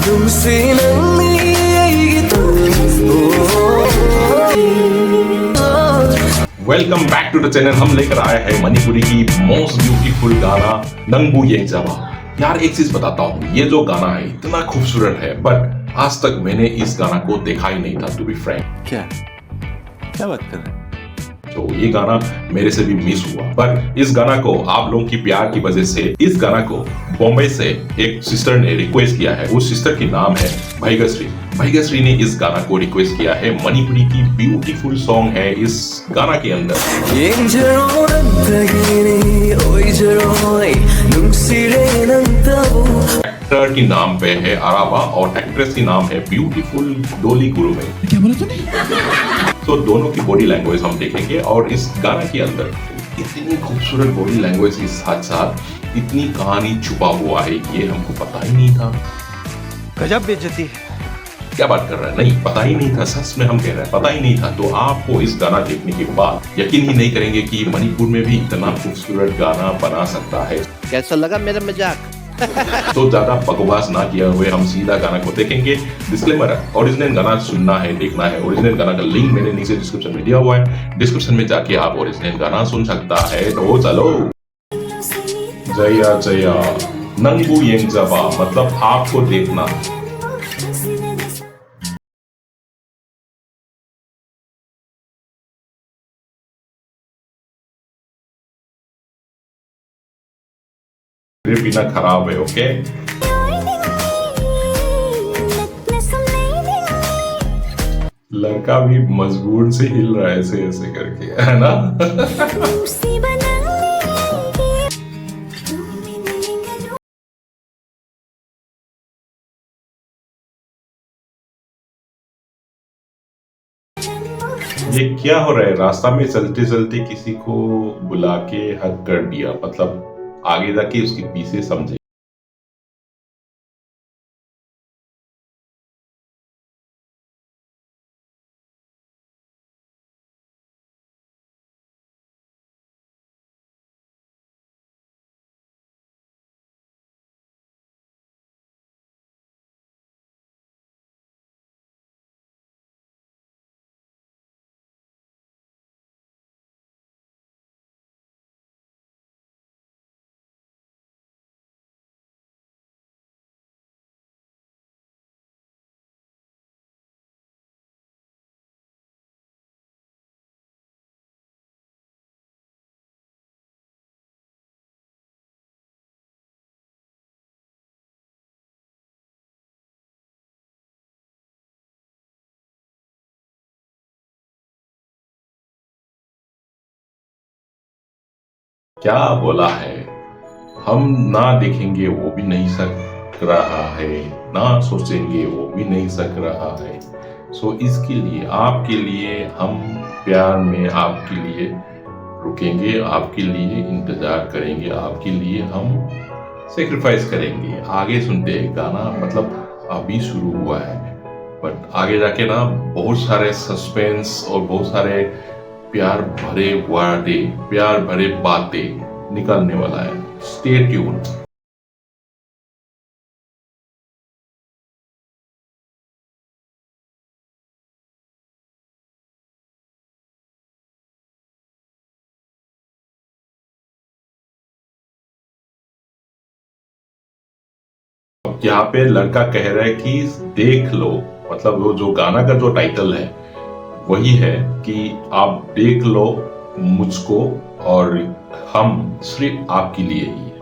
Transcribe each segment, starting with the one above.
तुमसे welcome back to the channel. हम लेकर आए हैं मणिपुरी की मोस्ट ब्यूटीफुल गाना नंगबू येंगजाबा। यार एक चीज बताता हूँ, ये जो गाना है इतना खूबसूरत है, बट आज तक मैंने इस गाना को देखा ही नहीं था, टू बी फ्रैंक। क्या क्या बात कर रहे हैं? तो ये गाना मेरे से भी मिस हुआ, पर इस गाना को आप लोगों की प्यार की वजह से इस गाना को बॉम्बे से एक सिस्टर ने रिक्वेस्ट किया है। उस सिस्टर की नाम है भाग्यश्री। भाग्यश्री ने इस गाना को रिक्वेस्ट किया है। मणिपुरी की ब्यूटीफुल सॉन्ग है इस गाना के अंदर। एक्टर की नाम पे है अराबा और एक्ट्रेस की नाम है ब्यूटीफुल डोली गुरुमे। क्या बोला तूने? तो दोनों की बॉडी लैंग्वेज हम देखेंगे और इस गाना के अंदर इतनी खूबसूरत बॉडी लैंग्वेज के साथ साथ इतनी कहानी छुपा हुआ है, ये हमको पता ही नहीं था। गजब बेइज्जती। क्या बात कर रहा है? नहीं, पता ही नहीं था। सच में हम कह रहे हैं, पता ही नहीं था। तो आपको इस गाना देखने के बाद यकीन ही नहीं करेंगे कि मणिपुर में भी इतना खूबसूरत गाना बना सकता है। कैसा लगा मेरा मजाक? तो ज्यादा बकवास ना किया हुए हम सीधा गाना को देखेंगे। डिस्क्लेमर है, ओरिजिनल गाना सुनना है, देखना है। ओरिजिनल गाना का लिंक मैंने नीचे डिस्क्रिप्शन में दिया हुआ है, डिस्क्रिप्शन में जाके आप ओरिजिनल गाना सुन सकता है। तो चलो, जया जया नंगबू येंगजाबा मतलब आपको देखना। मेरे बिना खराब है, ओके। लड़का भी मजबूर से हिल रहा है ऐसे ऐसे करके, है ना। ये क्या हो रहा है? रास्ता में चलते चलते किसी को बुला के हक कर दिया, मतलब आगे जाके उसके पीछे समझे। क्या बोला है? हम ना देखेंगे वो भी नहीं सक रहा है, ना सोचेंगे वो भी नहीं सक रहा है। सो इसके लिए, आपके लिए हम प्यार में आपके लिए रुकेंगे, आपके लिए इंतजार करेंगे, आपके लिए हम सेक्रीफाइस करेंगे। आगे सुनते हैं गाना, मतलब अभी शुरू हुआ है, बट आगे जाके ना बहुत सारे सस्पेंस और बहुत सारे प्यार भरे वादे, प्यार भरे बातें निकलने वाला है। Stay tune. यहाँ पे लड़का कह रहा है कि देख लो, मतलब वो जो गाना का जो टाइटल है वही है कि आप देख लो मुझको और हम सिर्फ आपके लिए ही है।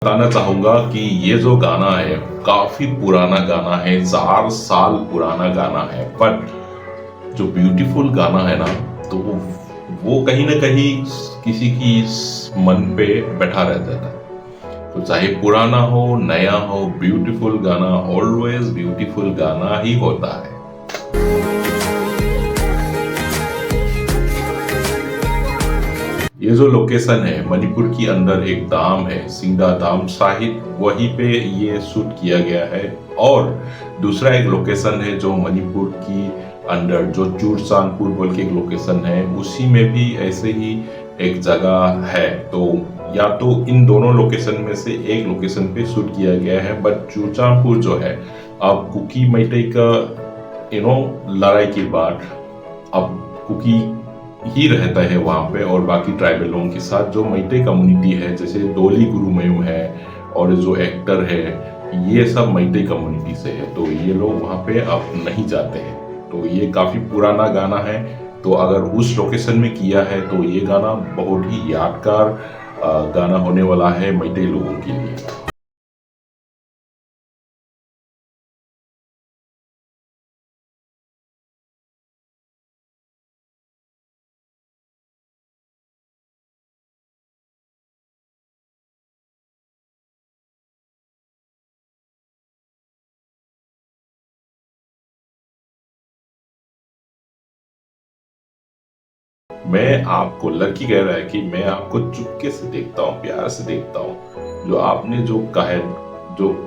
बताना चाहूंगा कि ये जो गाना है काफी पुराना गाना है, 4 साल पुराना गाना है, बट जो ब्यूटीफुल गाना है ना, तो वो कहीं ना कहीं किसी की मन पे बैठा रह जाता है। तो चाहे पुराना हो नया हो, ब्यूटीफुल गाना ऑलवेज ब्यूटीफुल गाना ही होता है। ये जो लोकेशन है मणिपुर के अंदर एक धाम है सिंगडा धाम शाहिद, वहीं पे ये शूट किया गया है। और दूसरा एक लोकेशन है जो मणिपुर की अंदर जो चूरचांदपुर बोल के एक लोकेशन है, उसी में भी ऐसे ही एक जगह है। तो या तो इन दोनों लोकेशन में से एक लोकेशन पे शूट किया गया है, बट चूरचांदपुर जो है अब कुकी मैते का लड़ाई के बाद अब कुकी ही रहता है वहाँ पे, और बाकी ट्राइबल लोगों के साथ जो मैते कम्युनिटी है जैसे डोली गुरुमयूम है और जो एक्टर है, ये सब मैते कम्युनिटी से है। तो ये लोग वहाँ पे अब नहीं जाते हैं। तो ये काफी पुराना गाना है, तो अगर उस लोकेशन में किया है तो ये गाना बहुत ही यादगार गाना होने वाला है मैते लोगों के लिए। मैं आपको, लड़की कह रहा है कि मैं आपको चुपके से देखता हूँ, प्यार से देखता हूँ। जो आपने जो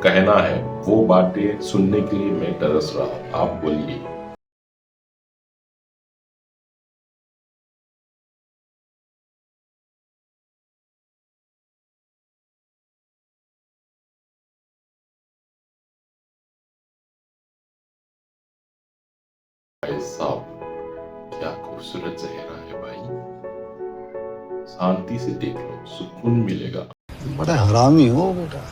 कहना है वो बातें सुनने के लिए मैं तरस रहा हूँ। आप बोलिए। भाई साहब, क्या खूबसूरत चेहरा है भाई। शांति से देख लो, सुकून मिलेगा। बड़ा हरामी हो बेटा।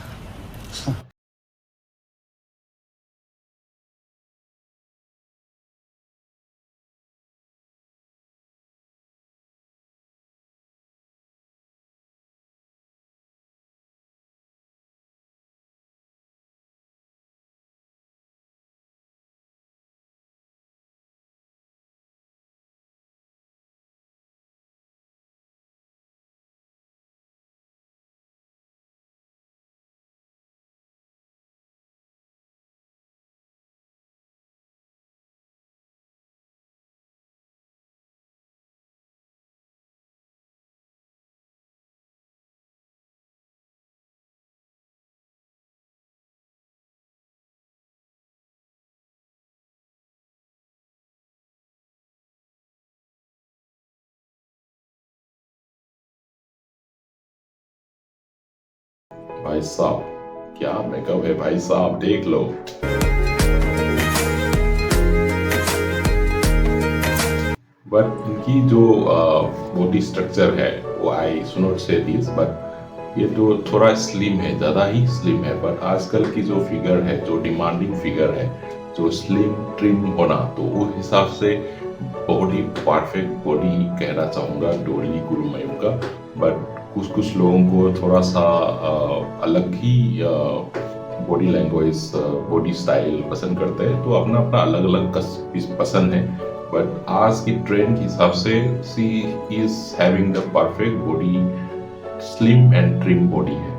भाई साहब, क्या मेकअप है भाई साहब, देख लो। बट इनकी जो बॉडी स्ट्रक्चर है वो आई शुड नॉट से दिस, बट ये तो थोड़ा स्लिम है, ज़्यादा ही स्लिम है। बट आजकल की जो फिगर है, जो डिमांडिंग फिगर है, जो स्लिम ट्रिम होना, तो उस हिसाब से बहुत ही परफेक्ट बॉडी कहना चाहूँगा डोली गुरुमयूम का। बट कुछ कुछ लोगों को थोड़ा सा अलग ही बॉडी लैंग्वेज, बॉडी स्टाइल पसंद करते हैं, तो अपना अपना अलग अलग पसंद है। बट आज की ट्रेंड के हिसाब से she is having the perfect body, slim and trim body है।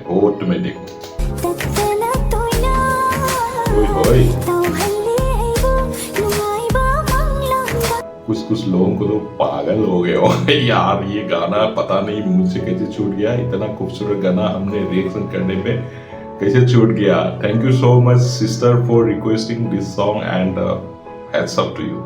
होट में देखो। ओए होए, कुछ कुछ लोगों को तो पागल हो गए हो यार। ये गाना पता नहीं मुझसे कैसे छूट गया, इतना खूबसूरत गाना हमने रिएक्शन करने पे कैसे छूट गया। Thank you so much sister for requesting this song and hats up to you.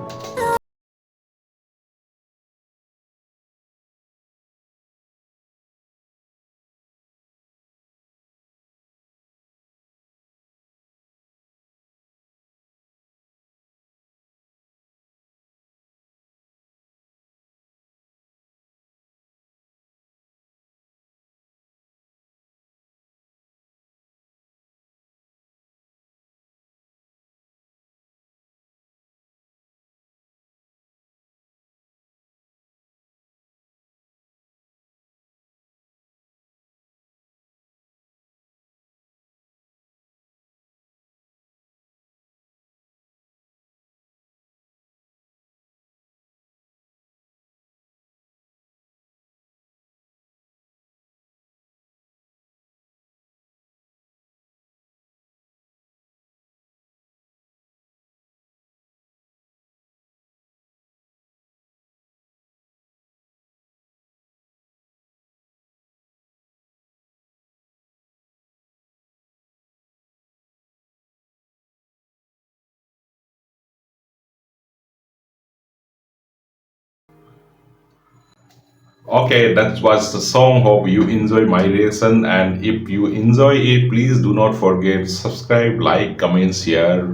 Okay, that was the song. Hope you enjoy my reaction, and if you enjoy it, please do not forget subscribe, like, comment, share.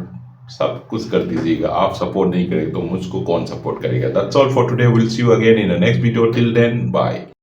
सब कुछ कर दीजिएगा. आप support नहीं करेंगे तो मुझको कौन सपोर्ट करेगा. That's all for today. We'll see you again in the next video. Till then, bye.